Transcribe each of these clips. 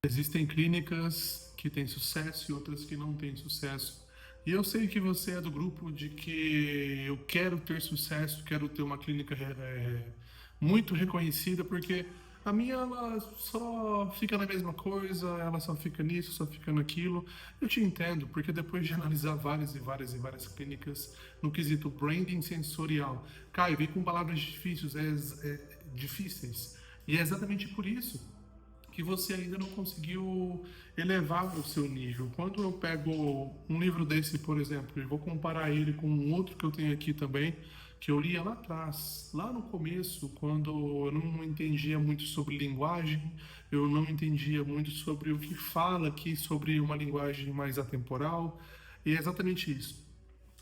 Existem clínicas que têm sucesso e outras que não têm sucesso. E eu sei que você é do grupo de que eu quero ter sucesso, quero ter uma clínica muito reconhecida, porque a minha ela só fica na mesma coisa, ela só fica nisso, só fica naquilo. Eu te entendo, porque depois de analisar várias e várias e várias clínicas no quesito branding sensorial, Caio, vem com palavras difíceis, difíceis. E é exatamente por isso que você ainda não conseguiu elevar o seu nível. Quando eu pego um livro desse, por exemplo, e vou comparar ele com um outro que eu tenho aqui também, que eu lia lá atrás, lá no começo, quando eu não entendia muito sobre linguagem, eu não entendia muito sobre o que fala aqui, sobre uma linguagem mais atemporal, e é exatamente isso.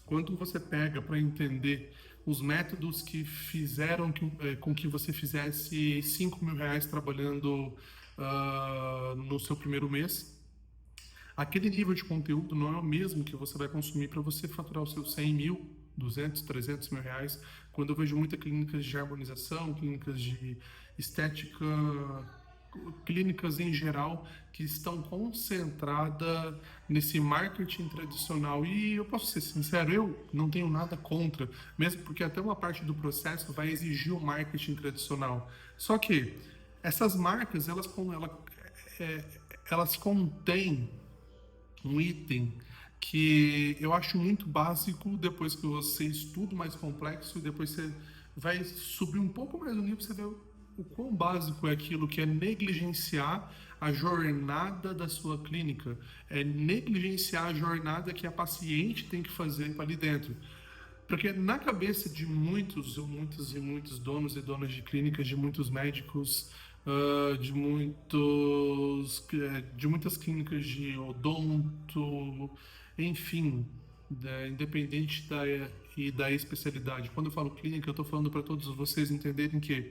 Quando você pega para entender os métodos que fizeram com que você fizesse R$ 5.000 trabalhando no seu primeiro mês, aquele nível de conteúdo não é o mesmo que você vai consumir para você faturar os seus 100 mil, 200, 300 mil reais. Quando eu vejo muitas clínicas de harmonização, clínicas de estética, clínicas em geral que estão concentradas nesse marketing tradicional. E eu posso ser sincero, eu não tenho nada contra, mesmo porque até uma parte do processo vai exigir o marketing tradicional. Só que essas marcas, é, elas contêm um item que eu acho muito básico depois que você estuda mais complexo e depois você vai subir um pouco mais no nível, você vê o quão básico é aquilo que é negligenciar a jornada da sua clínica, é negligenciar a jornada que a paciente tem que fazer para ali dentro. Porque na cabeça de muitos e muitos donos e donas de clínicas, de muitos médicos, de muitas clínicas de odonto, enfim, independente da especialidade. Quando eu falo clínica, eu estou falando para todos vocês entenderem que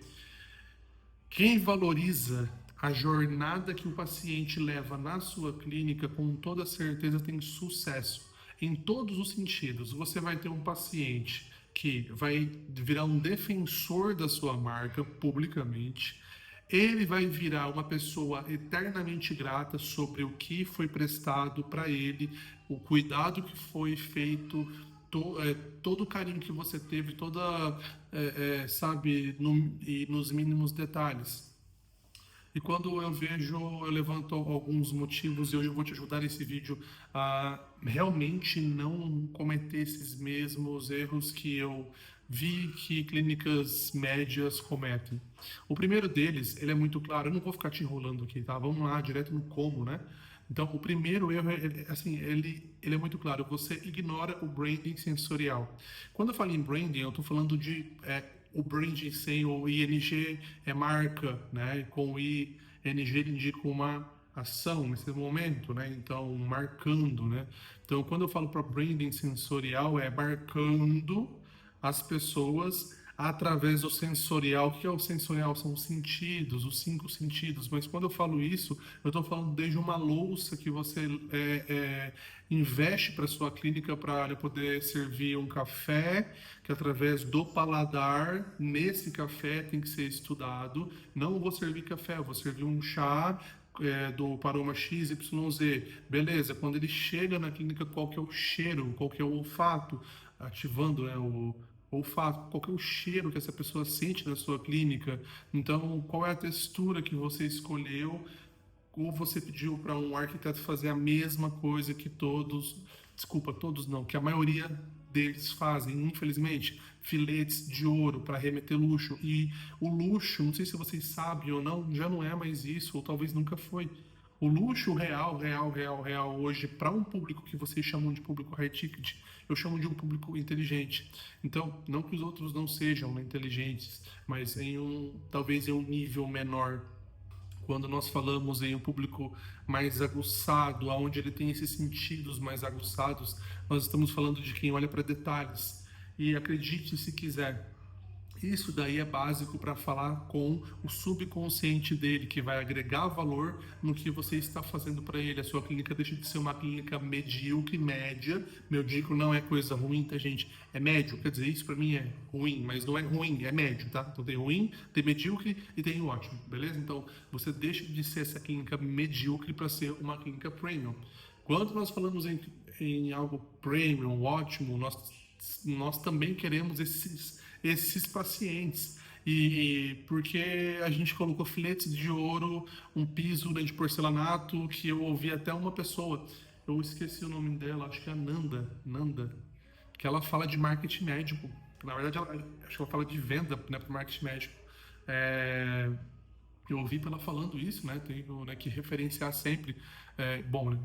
quem valoriza a jornada que o paciente leva na sua clínica, com toda certeza tem sucesso em todos os sentidos. Você vai ter um paciente que vai virar um defensor da sua marca publicamente. Ele vai virar uma pessoa eternamente grata sobre o que foi prestado para ele, o cuidado que foi feito, todo o carinho que você teve, sabe, e nos mínimos detalhes. E quando eu vejo, eu levanto alguns motivos e hoje eu vou te ajudar nesse vídeo a realmente não cometer esses mesmos erros que eu vi que clínicas médias cometem. O primeiro deles, ele é muito claro, eu não vou ficar te enrolando aqui, tá? Vamos lá, direto no como, né? Então, o primeiro erro, assim, ele é muito claro, você ignora o branding sensorial. Quando eu falo em branding, eu estou falando de o branding sem o ING é marca, né? Com o ING ele indica uma ação nesse momento, né? Então, marcando, né? Então, quando eu falo para branding sensorial, é marcando as pessoas através do sensorial. O que é o sensorial? São os sentidos, os 5 sentidos. Mas quando eu falo isso, eu estou falando desde uma louça que você investe para sua clínica para poder servir um café, que através do paladar, nesse café tem que ser estudado. Não vou servir café, vou servir um chá do Paroma XYZ. Beleza, quando ele chega na clínica, qual que é o cheiro, qual que é o olfato, ativando, né, o olfato, qual que é o cheiro que essa pessoa sente na sua clínica. Então, qual é a textura que você escolheu, ou você pediu para um arquiteto fazer a mesma coisa que todos não, que a maioria deles fazem, infelizmente, filetes de ouro para remeter luxo. E o luxo, não sei se vocês sabem ou não, já não é mais isso, ou talvez nunca foi. O luxo real hoje, para um público que vocês chamam de público high ticket, eu chamo de um público inteligente. Então, não que os outros não sejam inteligentes, mas talvez em um nível menor. Quando nós falamos em um público mais aguçado, onde ele tem esses sentidos mais aguçados, nós estamos falando de quem olha para detalhes. E acredite se quiser, Isso daí é básico para falar com o subconsciente dele, que vai agregar valor no que você está fazendo para ele. A sua clínica deixa de ser uma clínica medíocre, média. Medíocre não é coisa ruim, tá, gente? É médio. Quer dizer, isso para mim é ruim, mas não é ruim, é médio, tá? Então tem ruim, tem medíocre e tem ótimo, beleza? Então você deixa de ser essa clínica medíocre para ser uma clínica premium. Quando nós falamos em algo premium, ótimo, nós também queremos esses pacientes. E porque a gente colocou filetes de ouro, um piso, né, de porcelanato, que eu ouvi até uma pessoa, eu esqueci o nome dela, acho que é a Nanda, que ela fala de marketing médico. Na verdade, acho que ela fala de venda, né, para marketing médico. É, eu ouvi ela falando isso, né? Tenho, né, que referenciar sempre. Bom, né?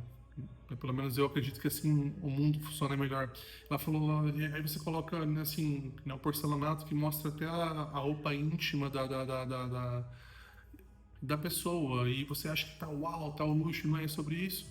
Pelo menos eu acredito que assim o mundo funciona melhor. Ela falou, aí você coloca né, assim, né, o porcelanato que mostra até a roupa íntima da pessoa e você acha que tá uau, tá o luxo, não é sobre isso,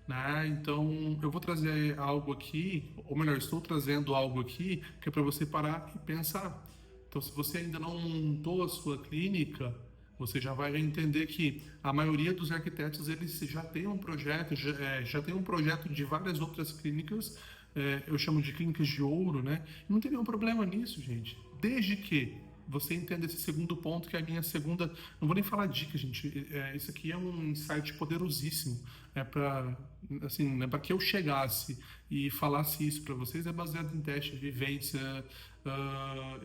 né? Então eu vou trazer algo aqui, ou melhor, estou trazendo algo aqui que é para você parar e pensar. Então, se você ainda não montou a sua clínica, você já vai entender que a maioria dos arquitetos eles já tem um projeto, já tem um projeto de várias outras clínicas, eu chamo de clínicas de ouro, né? Não tem nenhum problema nisso, gente. Desde que você entenda esse segundo ponto, que é a minha segunda. Não vou nem falar dica, gente. Isso aqui é um insight poderosíssimo. É para assim, né, para que eu chegasse e falasse isso para vocês, é baseado em teste, vivência. ah,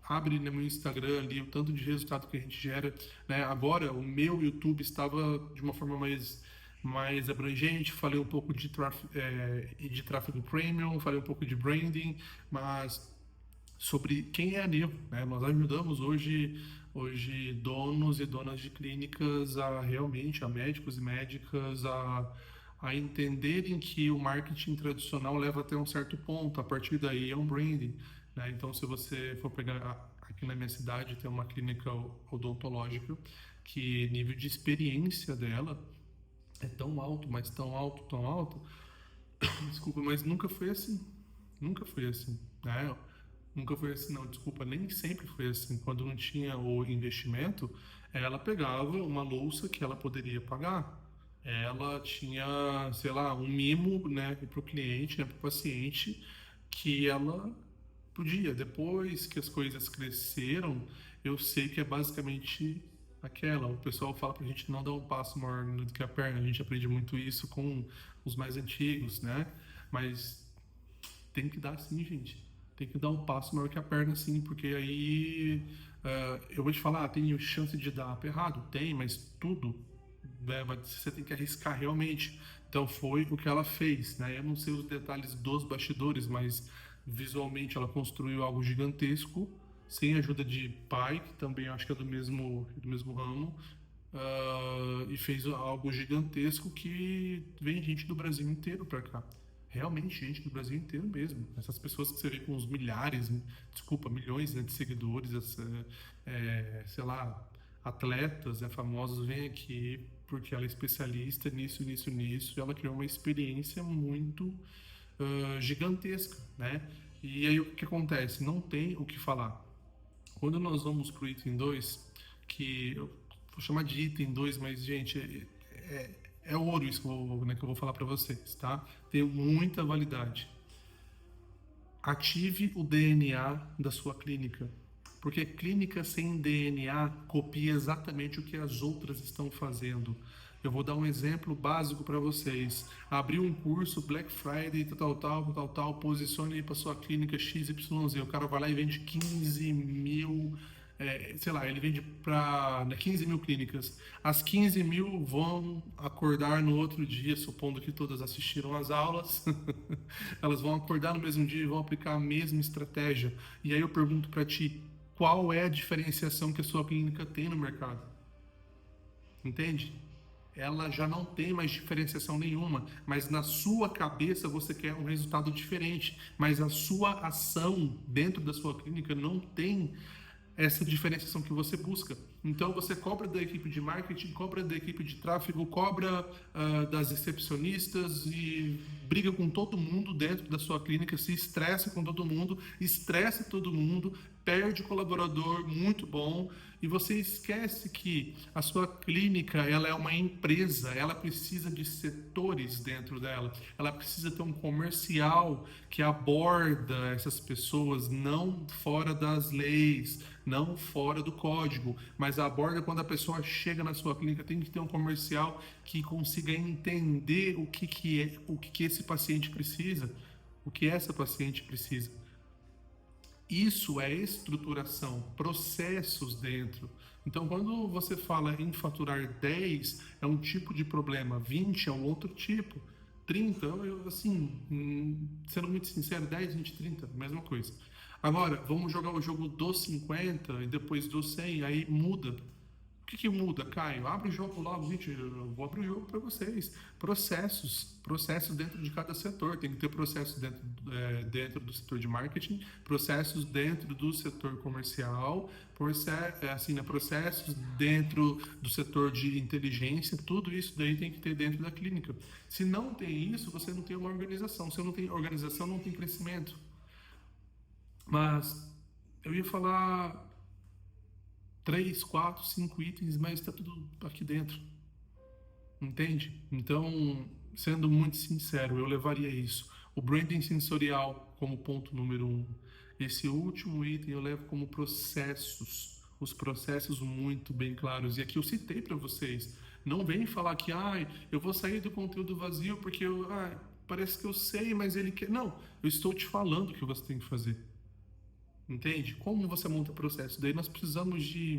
Abre no meu Instagram ali o tanto de resultado que a gente gera, né? Agora o meu YouTube estava de uma forma mais abrangente, falei um pouco de tráfego premium, falei um pouco de branding, mas sobre quem é a Nevo, né? Nós ajudamos hoje donos e donas de clínicas a realmente, a médicos e médicas a entenderem que o marketing tradicional leva até um certo ponto, a partir daí é um branding, né? Então, se você for pegar aqui na minha cidade, tem uma clínica odontológica que nível de experiência dela é tão alto, mas tão alto, desculpa, mas nunca foi assim. Nunca foi assim, né? Nunca foi assim, não, desculpa, nem sempre foi assim. Quando não tinha o investimento, ela pegava uma louça que ela poderia pagar. Ela tinha, sei lá, um mimo, né, para o cliente, né, para o paciente, que ela podia. Depois que as coisas cresceram, eu sei que é basicamente aquela. O pessoal fala para a gente não dar um passo maior do que a perna. A gente aprende muito isso com os mais antigos, né? Mas tem que dar sim, gente. Tem que dar um passo maior que a perna, sim, porque aí eu vou te falar, tem chance de dar errado? Tem, mas tudo, né, você tem que arriscar realmente. Então foi o que ela fez, né? Eu não sei os detalhes dos bastidores, mas visualmente ela construiu algo gigantesco, sem a ajuda de pai, que também acho que é do mesmo ramo, e fez algo gigantesco que vem gente do Brasil inteiro para cá. Realmente, gente do Brasil inteiro mesmo. Essas pessoas que você vê com os milhares, desculpa, milhões, né, de seguidores, sei lá, atletas, né, famosos, vêm aqui porque ela é especialista nisso, nisso, nisso, e ela criou uma experiência muito gigantesca, né? E aí o que acontece? Não tem o que falar. Quando nós vamos para o item 2, que eu vou chamar de item 2, mas, gente, é ouro isso que eu vou falar para vocês, tá? Tem muita validade. Ative o DNA da sua clínica, porque clínica sem DNA copia exatamente o que as outras estão fazendo. Eu vou dar um exemplo básico para vocês. Abriu um curso Black Friday, tal, posicione para sua clínica XYZ. O cara vai lá e vende 15 mil, sei lá, ele vende para 15 mil clínicas. As 15 mil vão acordar no outro dia, supondo que todas assistiram às aulas, elas vão acordar no mesmo dia e vão aplicar a mesma estratégia. E aí eu pergunto para ti, qual é a diferenciação que a sua clínica tem no mercado? Entende? Ela já não tem mais diferenciação nenhuma, mas na sua cabeça você quer um resultado diferente, mas a sua ação dentro da sua clínica não tem essa diferenciação que você busca. Então você cobra da equipe de marketing, cobra da equipe de tráfego, cobra das recepcionistas e briga com todo mundo dentro da sua clínica, se estressa com todo mundo, estressa todo mundo, perde colaborador muito bom e você esquece que a sua clínica ela é uma empresa, ela precisa de setores dentro dela, ela precisa ter um comercial que aborda essas pessoas não fora das leis, não fora do código, mas aborda quando a pessoa chega na sua clínica, tem que ter um comercial que consiga entender o que esse paciente precisa, o que essa paciente precisa. Isso é estruturação, processos dentro. Então, quando você fala em faturar 10, é um tipo de problema, 20 é um outro tipo, 30, assim, sendo muito sincero, 10, 20, 30, mesma coisa. Agora, vamos jogar o jogo dos 50 e depois dos 100, aí muda. O que muda, Caio? Abre o jogo logo, gente. Eu vou abrir o jogo para vocês. Processos dentro de cada setor. Tem que ter processos dentro do setor de marketing, processos dentro do setor comercial, processos dentro do setor de inteligência. Tudo isso daí tem que ter dentro da clínica. Se não tem isso, você não tem uma organização. Se não tem organização, não tem crescimento. Mas eu ia falar 3, 4, 5 itens, mas está tudo aqui dentro, entende? Então, sendo muito sincero, eu levaria isso. O branding sensorial como ponto número 1. Esse último item eu levo como processos, os processos muito bem claros. E aqui eu citei para vocês. Não vem falar que eu vou sair do conteúdo vazio porque parece que eu sei, mas ele quer. Não, eu estou te falando o que você tem que fazer. Entende? Como você monta o processo? Daí nós precisamos de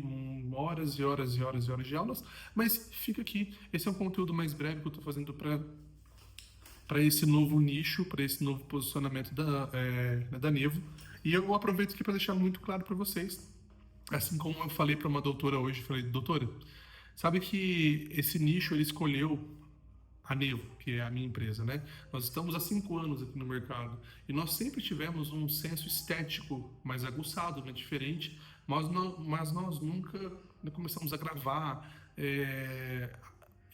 horas e horas e horas e horas de aulas, mas fica aqui. Esse é um conteúdo mais breve que eu estou fazendo para esse novo nicho, para esse novo posicionamento da Nevo. E eu aproveito aqui para deixar muito claro para vocês. Assim como eu falei para uma doutora hoje, falei, doutora, sabe que esse nicho ele escolheu a Nevo, que é a minha empresa, né? Nós estamos há 5 anos aqui no mercado e nós sempre tivemos um senso estético mais aguçado, né? Diferente, mas nós nunca começamos a gravar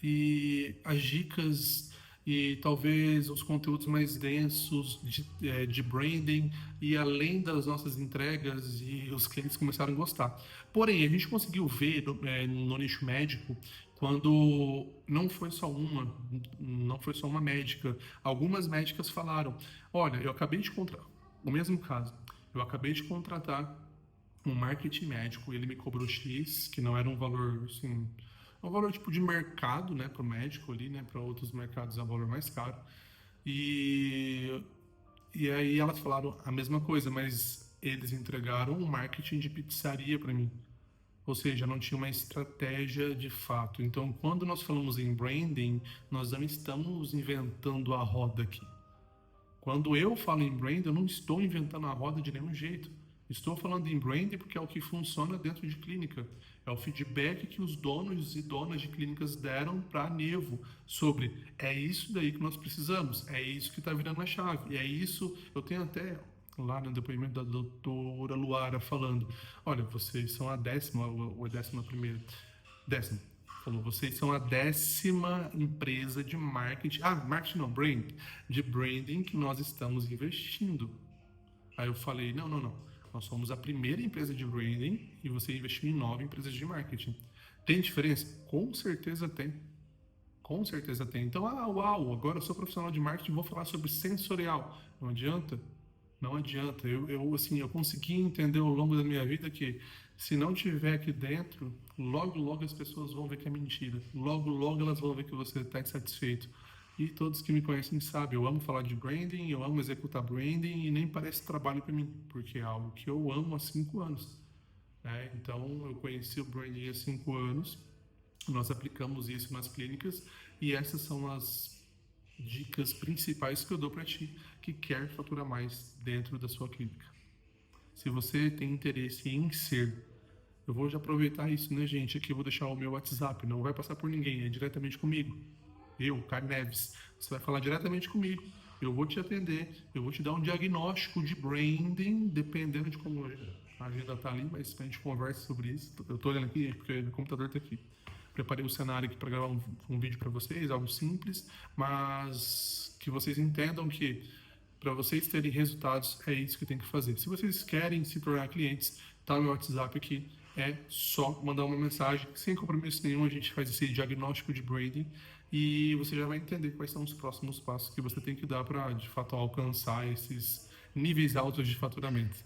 e as dicas e talvez os conteúdos mais densos de branding e além das nossas entregas e os clientes começaram a gostar. Porém, a gente conseguiu ver no nicho médico quando não foi só uma médica. Algumas médicas falaram: olha, eu acabei de contratar, o mesmo caso, eu acabei de contratar um marketing médico, ele me cobrou X, que não era um valor assim, um valor tipo de mercado, né, para o médico ali, né, para outros mercados é um valor mais caro. E, e aí elas falaram a mesma coisa, mas eles entregaram um marketing de pizzaria para mim. Ou seja, não tinha uma estratégia de fato. Então, quando nós falamos em branding, nós não estamos inventando a roda aqui. Quando eu falo em branding, eu não estou inventando a roda de nenhum jeito. Estou falando em branding porque é o que funciona dentro de clínica. É o feedback que os donos e donas de clínicas deram para a Nevo sobre é isso daí que nós precisamos, é isso que está virando a chave, e é isso. Eu tenho até lá no depoimento da doutora Luara falando: olha, vocês são a 10ª ou a 11ª, 10ª. Falou, vocês são a 10ª empresa de marketing, marketing não, de branding que nós estamos investindo. Aí eu falei, não, nós somos a primeira empresa de branding e você investiu em 9 empresas de marketing. Tem diferença? Com certeza tem. Com certeza tem. Então, uau, agora eu sou profissional de marketing, vou falar sobre sensorial. Não adianta? Não adianta. Eu consegui entender ao longo da minha vida que se não tiver aqui dentro, logo, logo as pessoas vão ver que é mentira. Logo, logo elas vão ver que você está insatisfeito. E todos que me conhecem sabem, eu amo falar de branding, eu amo executar branding e nem parece trabalho para mim, porque é algo que eu amo há 5 anos. Né? Então, eu conheci o branding há 5 anos, nós aplicamos isso nas clínicas e essas são as dicas principais que eu dou para ti que quer faturar mais dentro da sua clínica. Se você tem interesse em ser, eu vou já aproveitar isso, né, gente? Aqui eu vou deixar o meu WhatsApp, não vai passar por ninguém, é diretamente comigo. Eu, Caio Neves, você vai falar diretamente comigo. Eu vou te atender, eu vou te dar um diagnóstico de branding, dependendo de como a agenda tá ali, mas a gente conversa sobre isso. Eu tô olhando aqui porque o computador tá aqui. Preparei o cenário aqui para gravar um vídeo para vocês, algo simples, mas que vocês entendam que Para vocês terem resultados, é isso que tem que fazer. Se vocês querem se tornar clientes, tá meu WhatsApp aqui. É só mandar uma mensagem, sem compromisso nenhum, a gente faz esse diagnóstico de branding e você já vai entender quais são os próximos passos que você tem que dar para, de fato, alcançar esses níveis altos de faturamento.